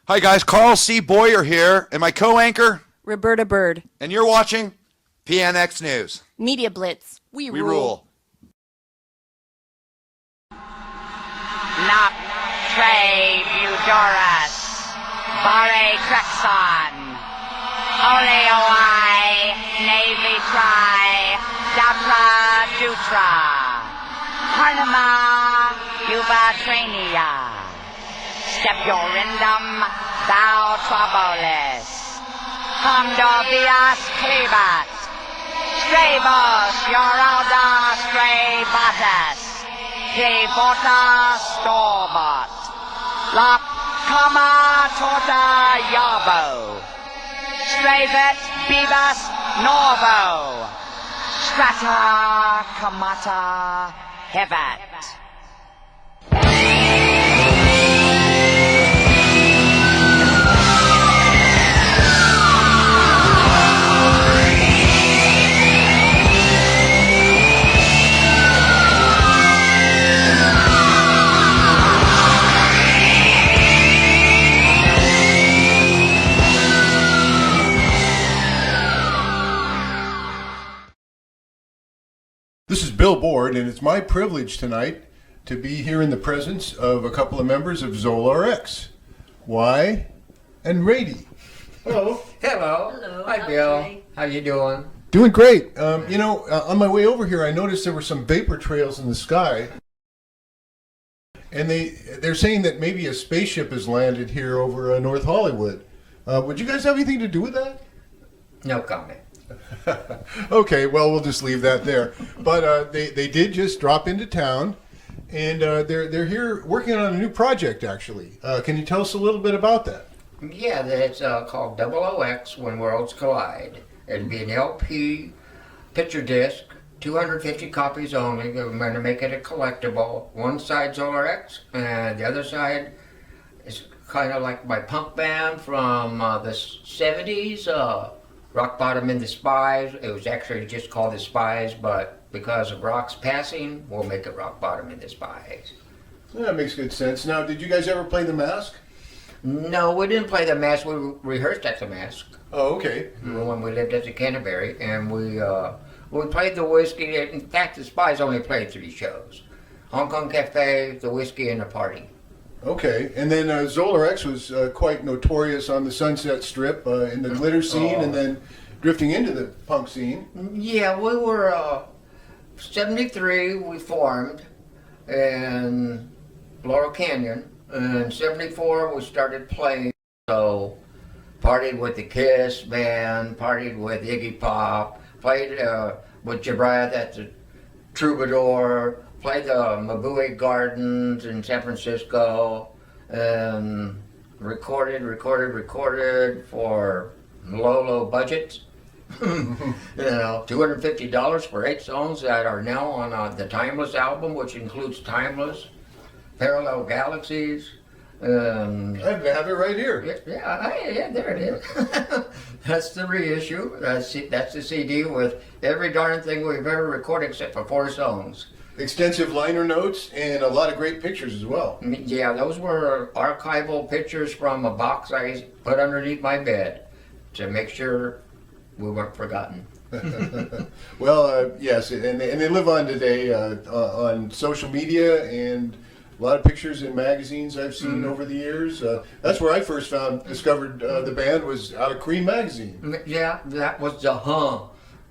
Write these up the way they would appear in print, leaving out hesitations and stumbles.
Hi guys, Carl C. Boyer here, and my co-anchor, Roberta Bird. and you're watching PNX News. Media Blitz. We We rule. Not Trey Budoras, Bare Trexon, Oleoi, Navy Tri, Datra Dutra, Harnama, Yuba Trainia, Stepurindum, Thou Trabolis, Condovias Clebat, Stravos, Yoralda Stravatas, Devota Storbot, La Kama Torta Yabo, Stravet Bibas Norvo, Strata Kamata Hevat. This is Bill Board, and it's my privilege tonight to be here in the presence of a couple of members of Zolar X. Y and Rady. Hello. Hello. Hi, Bill. How you doing? Doing great. On my way over here, I noticed there were some vapor trails in the sky, and they're saying that maybe a spaceship has landed here over North Hollywood. Would you guys have anything to do with that? No comment. Okay, well, we'll just leave that there. But they did just drop into town, and they're here working on a new project, actually. Can you tell us a little bit about that? Yeah, it's called XXX When Worlds Collide. It'd be an LP picture disc, 250 copies only. We're going to make it a collectible. One side Zolar X, and the other side is kind of like my punk band from the 70s. Rock Bottom and the Spies. It was actually just called the Spies, but because of Rock's passing, we'll make it Rock Bottom and the Spies. Yeah, that makes good sense. Now, did you guys ever play The Mask? No, we didn't play the Mask. We rehearsed at the Mask Oh, okay. when we lived at the Canterbury, and we played the Whiskey. In fact, the Spies only played 3 shows: Hong Kong Cafe, the Whiskey, and the Party. Okay, and then Zolar X was quite notorious on the Sunset Strip in the glitter scene, and then drifting into the punk scene. Yeah, we were 73. We formed in Laurel Canyon, and 74 we started playing. So partied with the Kiss band, partied with Iggy Pop, played with Jabriath at the Troubadour. Played the Mabui Gardens in San Francisco, and recorded for low budgets. $250 for 8 songs that are now on the Timeless album, which includes Timeless, Parallel Galaxies. I have it right here. Yeah, there it is. That's the reissue. That's the CD with every darn thing we've ever recorded except for 4 songs. Extensive liner notes and a lot of great pictures as well. Yeah, those were archival pictures from a box I put underneath my bed to make sure we weren't forgotten. Well, yes, and they live on today on social media, and a lot of pictures in magazines I've seen over the years. That's where I first discovered the band was out of Cream magazine. Yeah, that was the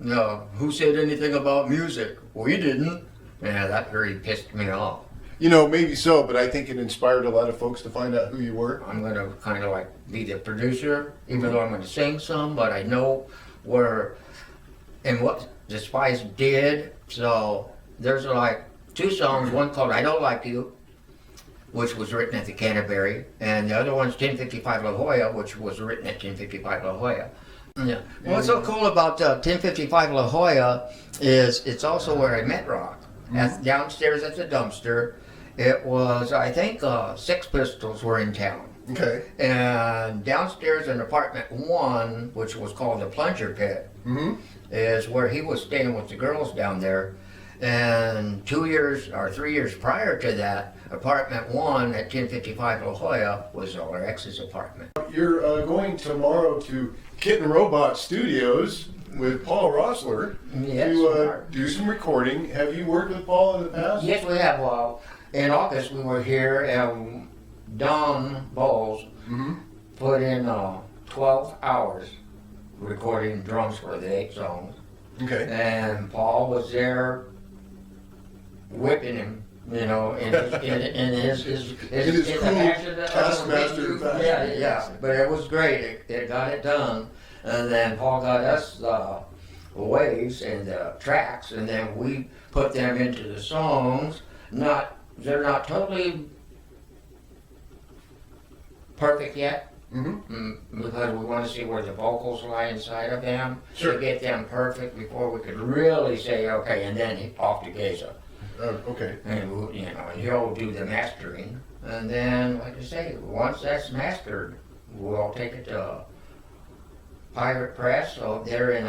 No, who said anything about music? We didn't. Yeah, that really pissed me off. Maybe so, but I think it inspired a lot of folks to find out who you were. I'm going to kind of like be the producer, even though I'm going to sing some, but I know where and what the Spies did. So there's like 2 songs, one called I Don't Like You, which was written at the Canterbury, and the other one's 1055 La Jolla, which was written at 1055 La Jolla. Yeah. What's so cool about 1055 La Jolla is it's also where I met Rock. Downstairs at the dumpster, it was, I think, 6 Pistols were in town. Okay. And downstairs in apartment 1, which was called the Plunger Pit, is where he was staying with the girls down there. And 2 years or 3 years prior to that, apartment 1 at 1055 La Jolla was Zolar X's apartment. You're going tomorrow to Kitten Robot Studios with Paul Rossler Yes, we to are. do some recording. Have you worked with Paul in the past? Yes, we have. In August, we were here, and Don Bowles put in 12 hours recording drums for the 8 songs. Okay. And Paul was there whipping him, you know, in his cool taskmaster fashion. Yeah. But it was great. It got it done. And then Paul got us the waves and the tracks, and then we put them into the songs. They're not totally perfect yet. Because we want to see where the vocals lie inside of them Sure. to get them perfect before we could really say okay, and then off to Gaza, Okay. and you know, and he'll do the mastering, and then like I say, once that's mastered, we'll take it to Pirate Press. So they're in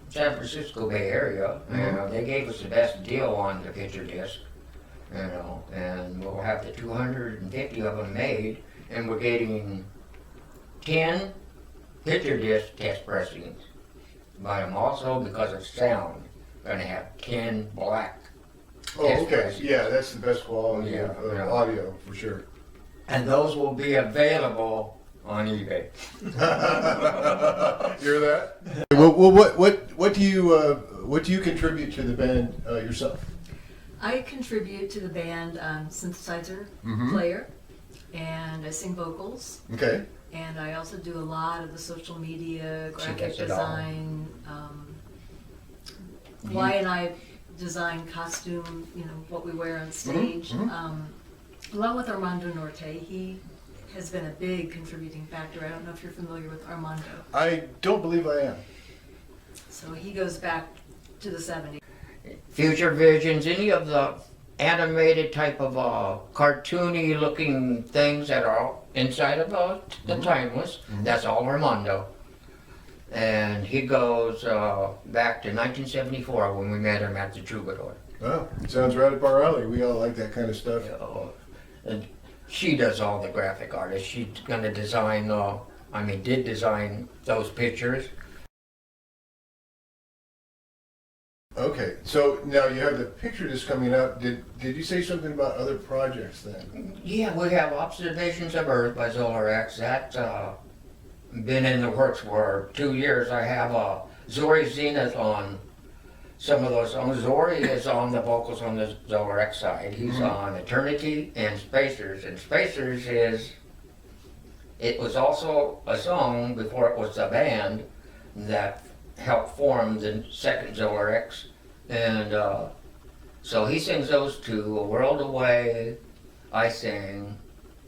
San Francisco Bay Area. You know, they gave us the best deal on the picture disc, you know, and we'll have the 250 of them made, and we're getting 10 picture disc test pressings, but I'm also, because of sound, going to have 10 black Oh, test okay. pressings. Yeah, that's the best quality Yeah, of yeah. audio for sure. And those will be available on eBay. Hear that? Well, what do you contribute to the band yourself? I contribute to the band synthesizer player, and I sing vocals, Okay. and I also do a lot of the social media, She graphic gets it all. design. Why and I design costume, you know, what we wear on stage. Along with Armando Norte, he has been a big contributing factor. I don't know if you're familiar with Armando. I don't believe I am. So he goes back to the 70s. Future Visions, any of the animated type of cartoony looking things that are inside of the Timeless, that's all Armando. And he goes back to 1974 when we met him at the Troubadour. Oh, sounds right up our alley. We all like that kind of stuff. And she does all the graphic artists. She's going to design, did design those pictures. Okay, so now you have the picture disc coming up. Did you say something about other projects then? Yeah, we have Observations of Earth by Zolar X. That's been in the works for 2 years. I have Zori Zenith on some of those songs. Zori is on the vocals on the Zolar X side. He's on Eternity and Spacers. And Spacers it was also a song before it was a band that helped form the second Zolar X. And so he sings those two, A World Away, I sing,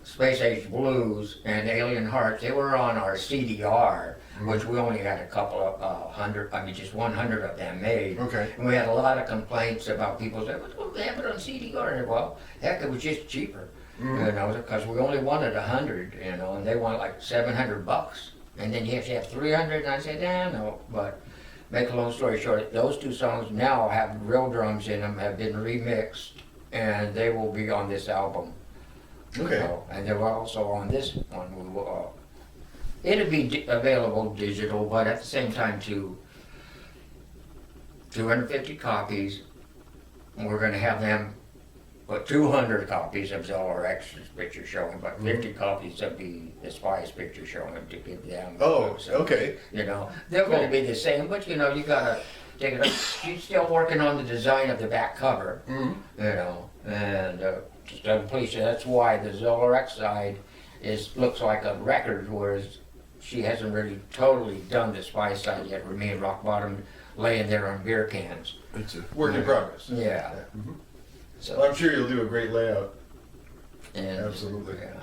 Space Age Blues, and Alien Hearts. They were on our CDR, which we only had a couple of just 100 of them made. Okay. And we had a lot of complaints about people saying, well, they have it on CDR. And well, heck, it was just cheaper, you know, because we only wanted 100, you know, and they want like $700. And then you have to have 300, and I said, no, but make a long story short, those two songs now have real drums in them, have been remixed, and they will be on this album. Okay. So, and they're also on this one. We will, it'll be available digital, but at the same time, 250 copies. We're going to have them, but 200 copies of Zolar X's picture showing, but 50 copies of the Spy's picture showing to give them. Oh, So, okay. you know, they're going to be the same, but you know, you gotta take it up. She's still working on the design of the back cover, you know, and just to please you, that's why the Zolar X side looks like a record, whereas she hasn't really totally done the Spy side yet. With me and Rock Bottom laying there on beer cans. It's a work in progress. Yeah. Well, So I'm sure you'll do a great layout. and, Absolutely. Yeah.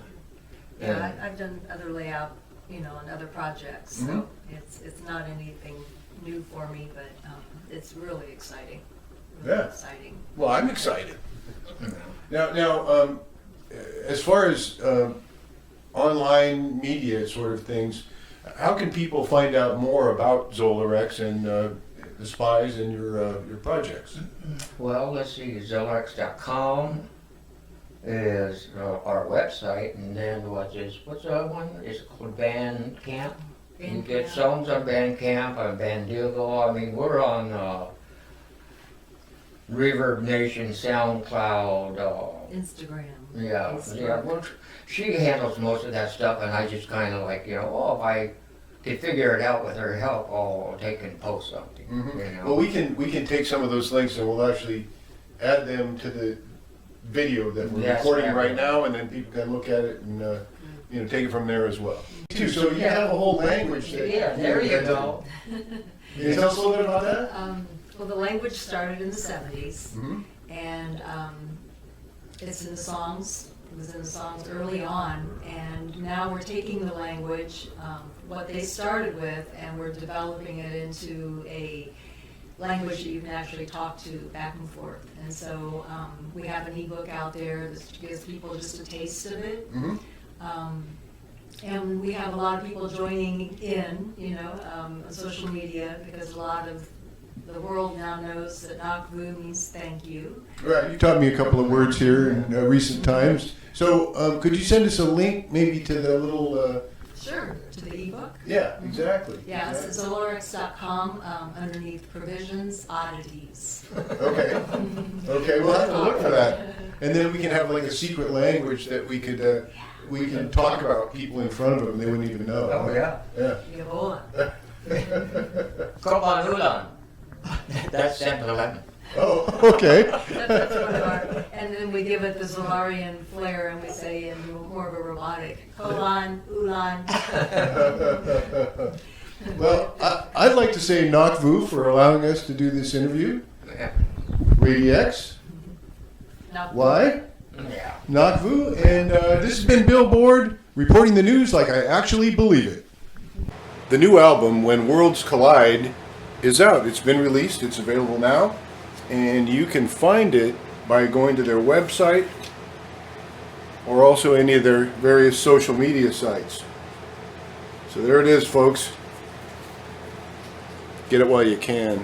Yeah, I've done other layout, you know, on other projects, so it's not anything new for me, but it's really exciting. Really Yeah. exciting. Well, I'm excited. Now, as far as online media sort of things, how can people find out more about Zolar X and the spies and your projects? Well, let's see, Zolarx.com is our website, and then what's the other one? It's called Bandcamp. You get songs on Bandcamp, on Bandigo. I mean, we're on Reverb Nation, SoundCloud. Instagram. Yeah, Facebook. she handles most of that stuff, and I just kind of like, if I could figure it out with her help, I'll take and post something. Well, we can take some of those links and we'll actually add them to the video that we're Yes, recording ma'am. right now, and then people can look at it and take it from there as well. So you have a whole language. Yeah, there you go. Can you tell us a little bit about that? Well, the language started in the 70s, Mhm. and it's in the songs. It was in the songs early on, and now we're taking the language, what they started with, and we're developing it into a language that you can actually talk to back and forth. And so we have an ebook out there that gives people just a taste of it. Mhm. And we have a lot of people joining in, on social media, because a lot of the world now knows that Nakvu means thank you. Right, you taught me a couple of words here in recent times. So could you send us a link maybe to the little... Sure. To the ebook? Yeah, exactly. Yeah, it's Zolarx.com, underneath provisions, oddities. Okay. Okay, we'll have to look for that. And then we can have like a secret language that we can talk about people in front of them, they wouldn't even know. Oh, yeah. Yeah. Yehola. Koban Ulan. That's 7-Eleven. Oh, okay. That's one of our, and then we give it the Zolarian flair, and we say in more of a robotic, Kolan, Ulan. Well, I'd like to say Nakvu for allowing us to do this interview. Yeah. RadioX. Now, Why? Yeah. Nakvu. And this has been Billboard reporting the news like I actually believe it. The new album, When Worlds Collide, is out. It's been released. It's available now. And you can find it by going to their website or also any of their various social media sites. So there it is, folks. Get it while you can.